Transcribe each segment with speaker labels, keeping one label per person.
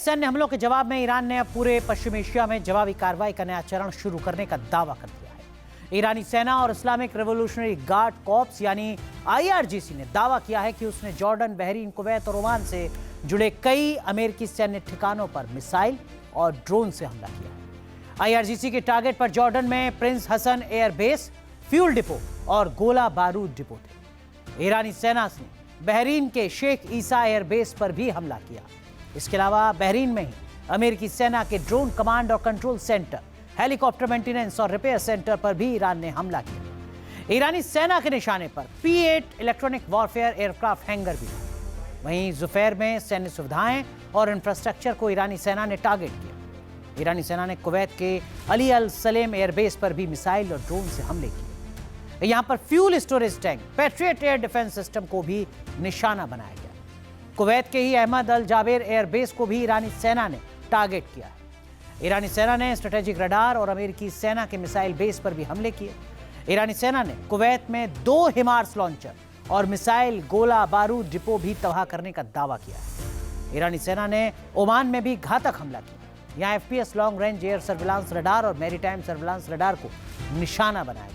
Speaker 1: सैन्य हमलों के जवाब में ईरान ने अब पूरे पश्चिम एशिया में जवाबी कार्रवाई का नया चरण शुरू करने का दावा कर दिया है। ईरानी सेना और इस्लामिक रेवोल्यूशनरी गार्ड कॉर्प्स यानी IRGC ने दावा किया है कि उसने जॉर्डन, बहरीन, कुवैत और ओमान से जुड़े कई अमेरिकी सैन्य ठिकानों पर मिसाइल और ड्रोन से हमला किया है। IRGC के टारगेट पर जॉर्डन में prince Hassan airbase, fuel depot और गोला बारूद डिपो थे। ईरानी सेना ने बहरीन के शेख ईसा एयरबेस पर भी हमला किया। इसके अलावा बहरीन में ही अमेरिकी सेना के ड्रोन कमांड और कंट्रोल सेंटर, हेलीकॉप्टर मेंटेनेंस और रिपेयर सेंटर पर भी ईरान ने हमला किया। ईरानी सेना के निशाने पर P-8 electronic warfare aircraft hanger भी था। वहीं जुफैर में सैन्य सुविधाएं और इंफ्रास्ट्रक्चर को ईरानी सेना ने टारगेट किया। ईरानी सेना ने कुवैत के अली अल सलेम एयरबेस पर भी मिसाइल और ड्रोन से हमले किए। यहां पर fuel storage tank, patriot air defence system को भी निशाना बनाया गया। कुवैत के ही अहमद अल जाबेर एयरबेस को भी ईरानी सेना ने टारगेट किया है। ईरानी सेना ने स्ट्रेटेजिक रडार और अमेरिकी सेना के मिसाइल बेस पर भी हमले किए। ईरानी सेना ने कुवैत में 2 हिमार्स लॉन्चर और मिसाइल गोला बारूद डिपो भी तबाह करने का दावा किया है। ईरानी सेना ने ओमान में भी घातक हमला किया। यहाँ FPS long range air surveillance radar और मैरीटाइम सर्विलांस रडार को निशाना बनाया गया।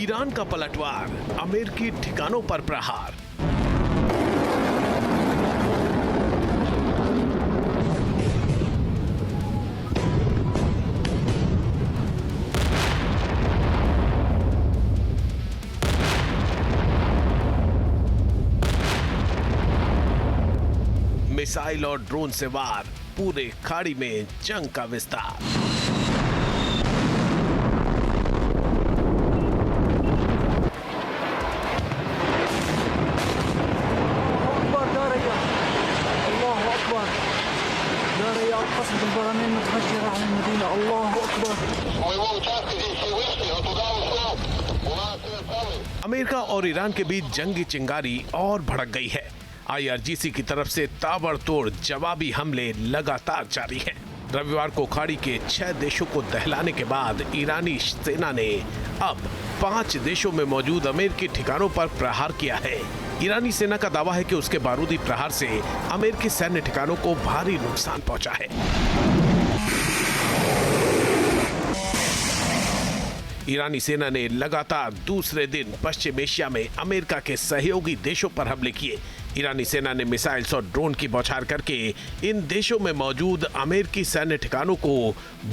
Speaker 2: ईरान का पलटवार, अमेरिकी ठिकानों पर प्रहार। मिसाइल और ड्रोन से वार, पूरे खाड़ी में जंग का विस्तार। अमेरिका और ईरान के बीच जंगी चिंगारी और भड़क गई है। IRGC की तरफ से ताबड़तोड़ जवाबी हमले लगातार जारी हैं। रविवार को खाड़ी के 6 देशों को दहलाने के बाद ईरानी सेना ने अब 5 देशों में मौजूद अमेरिकी ठिकानों पर प्रहार किया है। ईरानी सेना का दावा है कि उसके बारूदी प्रहार से अमेरिकी सैन्य ठिकानों को भारी नुकसान पहुंचा है। ईरानी सेना ने लगातार दूसरे दिन पश्चिम एशिया में अमेरिका के सहयोगी देशों पर हमले किए। ईरानी सेना ने मिसाइल्स और ड्रोन की बौछार करके इन देशों में मौजूद अमेरिकी सैन्य ठिकानों को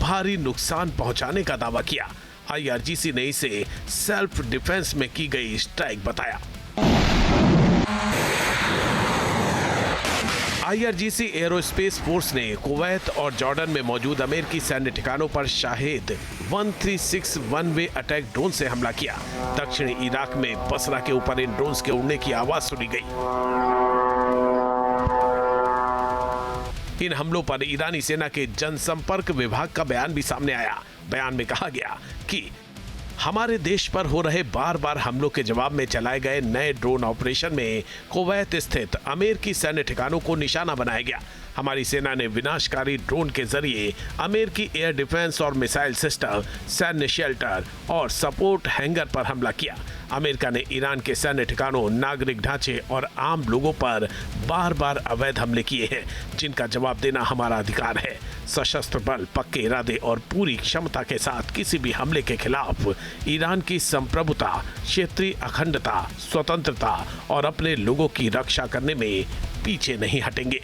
Speaker 2: भारी नुकसान पहुंचाने का दावा किया। IRGC ने इसे सेल्फ डिफेंस में की गई स्ट्राइक बताया। IRGC एरोस्पेस फोर्स ने कुवैत और जॉर्डन में मौजूद अमेरिकी सैन्य ठिकानों पर Shahid 136 one way attack drone से हमला किया। दक्षिणी इराक में बसरा के ऊपर इन ड्रोन्स के उड़ने की आवाज सुनी गई। इन हमलों पर ईरानी सेना के जनसंपर्क विभाग का बयान भी सामने आया। बयान में कहा गया कि हमारे देश पर हो रहे बार बार हमलों के जवाब में चलाए गए नए ड्रोन ऑपरेशन में कुवैत स्थित अमेरिकी सैन्य ठिकानों को निशाना बनाया गया। हमारी सेना ने विनाशकारी ड्रोन के जरिए अमेरिकी एयर डिफेंस और मिसाइल सिस्टम, सैन्य शेल्टर और सपोर्ट हैंगर पर हमला किया। अमेरिका ने ईरान के सैन्य ठिकानों, नागरिक ढांचे और आम लोगों पर बार बार अवैध हमले किए हैं, जिनका जवाब देना हमारा अधिकार है। सशस्त्र बल पक्के इरादे और पूरी क्षमता के साथ किसी भी हमले के खिलाफ ईरान की संप्रभुता, क्षेत्रीय अखंडता, स्वतंत्रता और अपने लोगों की रक्षा करने में पीछे नहीं हटेंगे।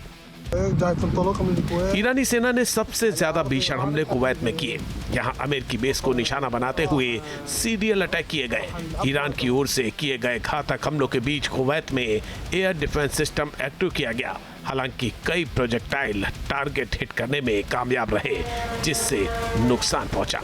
Speaker 2: ईरानी सेना ने सबसे ज्यादा भीषण हमले कुवैत में किए। यहाँ अमेरिकी बेस को निशाना बनाते हुए सीरियल अटैक किए गए। ईरान की ओर से किए गए घातक हमलों के बीच कुवैत में एयर डिफेंस सिस्टम एक्टिव किया गया। हालांकि कई प्रोजेक्टाइल टारगेट हिट करने में कामयाब रहे, जिससे नुकसान पहुंचा।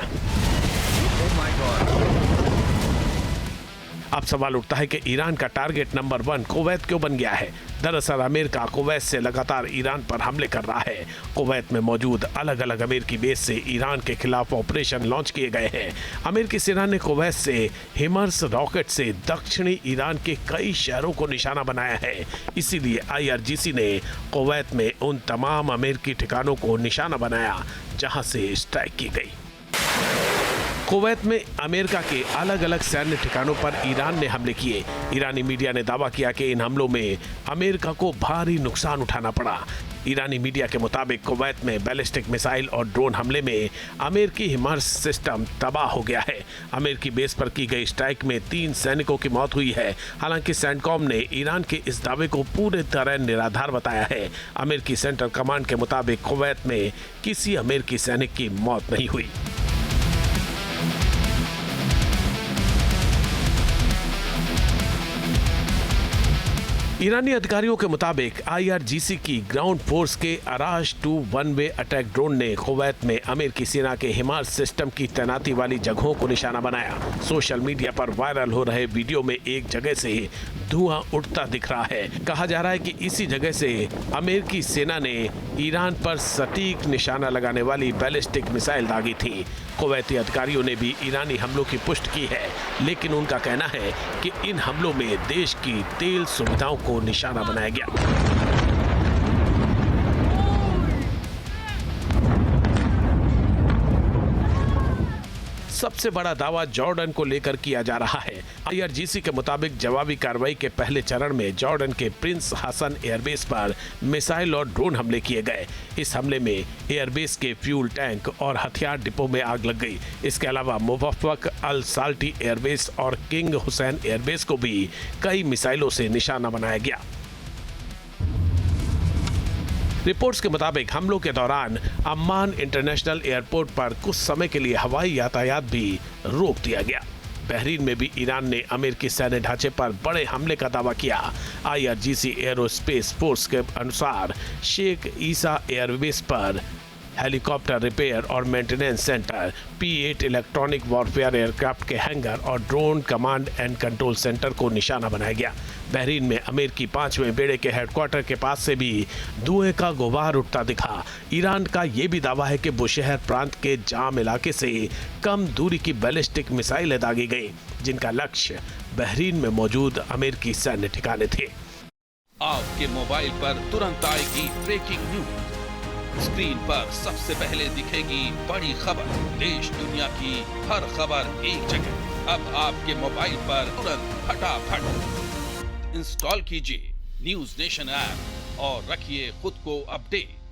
Speaker 2: अब सवाल उठता है कि ईरान का टारगेट नंबर 1 कुवैत क्यों बन गया है। दरअसल अमेरिका कुवैत से लगातार ईरान पर हमले कर रहा है। कुवैत में मौजूद अलग अलग अमेरिकी बेस से ईरान के खिलाफ ऑपरेशन लॉन्च किए गए हैं। अमेरिकी सेना ने कुवैत से हिमर्स रॉकेट से दक्षिणी ईरान के कई शहरों को निशाना बनाया है। इसीलिए IRGC ने कुवैत में उन तमाम अमेरिकी ठिकानों को निशाना बनाया जहां से स्ट्राइक की गई। कुवैत में अमेरिका के अलग अलग सैन्य ठिकानों पर ईरान ने हमले किए। ईरानी मीडिया ने दावा किया कि इन हमलों में अमेरिका को भारी नुकसान उठाना पड़ा। ईरानी मीडिया के मुताबिक कुवैत में बैलिस्टिक मिसाइल और ड्रोन हमले में अमेरिकी हिमार्स सिस्टम तबाह हो गया है। अमेरिकी बेस पर की गई स्ट्राइक में 3 सैनिकों की मौत हुई है। हालांकि सेंटकॉम ने ईरान के इस दावे को पूरे तरह निराधार बताया है। अमेरिकी सेंट्रल कमांड के मुताबिक कुवैत में किसी अमेरिकी सैनिक की मौत नहीं हुई। ईरानी अधिकारियों के मुताबिक IRGC की ग्राउंड फोर्स के Arash 2 one way attack drone ने कुवैत में अमेरिकी सेना के हिमार्स सिस्टम की तैनाती वाली जगहों को निशाना बनाया। सोशल मीडिया पर वायरल हो रहे वीडियो में एक जगह से धुआं उठता दिख रहा है। कहा जा रहा है कि इसी जगह से अमेरिकी सेना ने ईरान पर सटीक निशाना लगाने वाली बैलिस्टिक मिसाइल दागी थी। कुवैती अधिकारियों ने भी ईरानी हमलों की पुष्टि की है, लेकिन उनका कहना है कि इन हमलों में देश की तेल सुविधाओं को निशाना बनाया गया। सबसे बड़ा दावा जॉर्डन को लेकर किया जा रहा है। IRGC के मुताबिक जवाबी कार्रवाई के पहले चरण में जॉर्डन के प्रिंस हसन एयरबेस पर मिसाइल और ड्रोन हमले किए गए। इस हमले में एयरबेस के फ्यूल टैंक और हथियार डिपो में आग लग गई। इसके अलावा मुवफ़्फ़क़ अल साल्टी एयरबेस और किंग हुसैन एयरबेस को भी कई मिसाइलों से निशाना बनाया गया। रिपोर्ट्स के मुताबिक हमलों के दौरान अम्मान इंटरनेशनल एयरपोर्ट पर कुछ समय के लिए हवाई यातायात भी रोक दिया गया। बहरीन में भी ईरान ने अमेरिकी सैन्य ढांचे पर बड़े हमले का दावा किया। IRGC एरोस्पेस फोर्स के अनुसार शेख ईसा एयरबेस पर हेलीकॉप्टर रिपेयर और maintenance centre, P-8 electronic warfare aircraft के हैंगर और drone command and control centre को निशाना बनाया गया। बहरीन में अमेरिकी 5वें बेड़े के हेडक्वार्टर के पास से भी धुएं का गुबार उठता दिखा। ईरान का ये भी दावा है कि बुशहर प्रांत के जाम इलाके से कम दूरी की बैलिस्टिक मिसाइलें दागी गई, जिनका लक्ष्य बहरीन में मौजूद अमेरिकी सैन्य ठिकाने थे।
Speaker 3: आपके मोबाइल पर तुरंत आएगी ब्रेकिंग न्यूज। स्क्रीन पर सबसे पहले दिखेगी बड़ी खबर। देश दुनिया की हर खबर एक जगह। अब आपके मोबाइल पर तुरंत फटाफट इंस्टॉल कीजिए न्यूज़ नेशन ऐप और रखिए खुद को अपडेट।